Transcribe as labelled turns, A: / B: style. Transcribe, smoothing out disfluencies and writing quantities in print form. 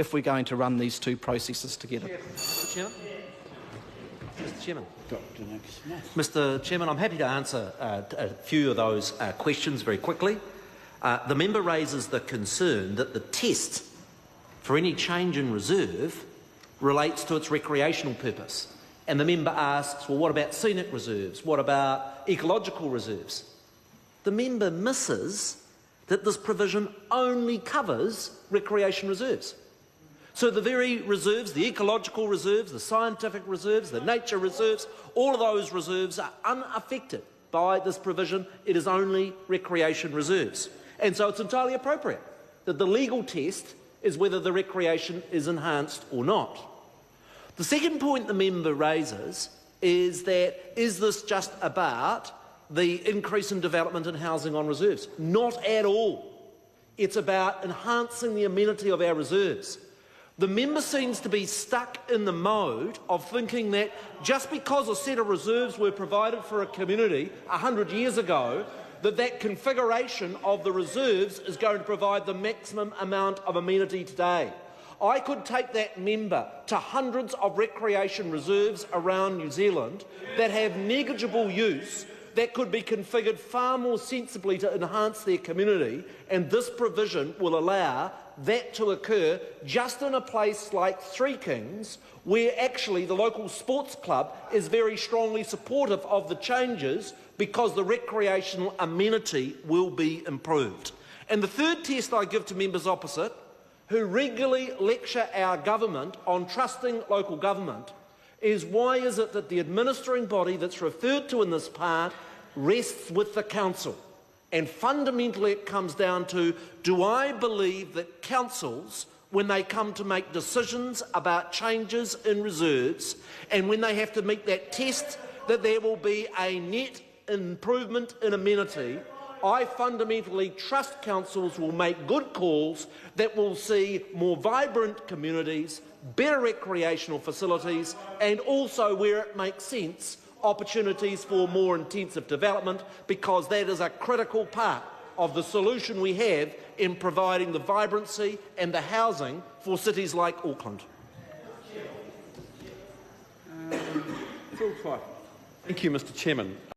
A: if we're going to run these two processes together.
B: Mr. Chairman. Mr. Chairman, I'm happy to answer a few of those questions very quickly. The member raises the concern that the test for any change in reserve relates to its recreational purpose. And the member asks, well, what about scenic reserves? What about ecological reserves? The member misses that this provision only covers recreation reserves. So the very reserves, the ecological reserves, the scientific reserves, the nature reserves, all of those reserves are unaffected by this provision. It is only recreation reserves. And so it's entirely appropriate that the legal test is whether the recreation is enhanced or not. The second point the member raises is that, is this just about the increase in development and housing on reserves? Not at all. It's about enhancing the amenity of our reserves. The member seems to be stuck in the mode of thinking that just because a set of reserves were provided for a community 100 years ago, that configuration of the reserves is going to provide the maximum amount of amenity today. I could take that member to hundreds of recreation reserves around New Zealand that have negligible use that could be configured far more sensibly to enhance their community, and this provision will allow that to occur just in a place like Three Kings, where actually the local sports club is very strongly supportive of the changes because the recreational amenity will be improved. And the third test I give to members opposite, who regularly lecture our government on trusting local government, is why is it that the administering body that's referred to in this part rests with the council? And fundamentally it comes down to, do I believe that councils, when they come to make decisions about changes in reserves, and when they have to meet that test that there will be a net improvement in amenity, I fundamentally trust councils will make good calls that will see more vibrant communities, better recreational facilities, and also, where it makes sense, opportunities for more intensive development, because that is a critical part of the solution we have in providing the vibrancy and the housing for cities like Auckland.
C: Thank you, Mr. Chairman.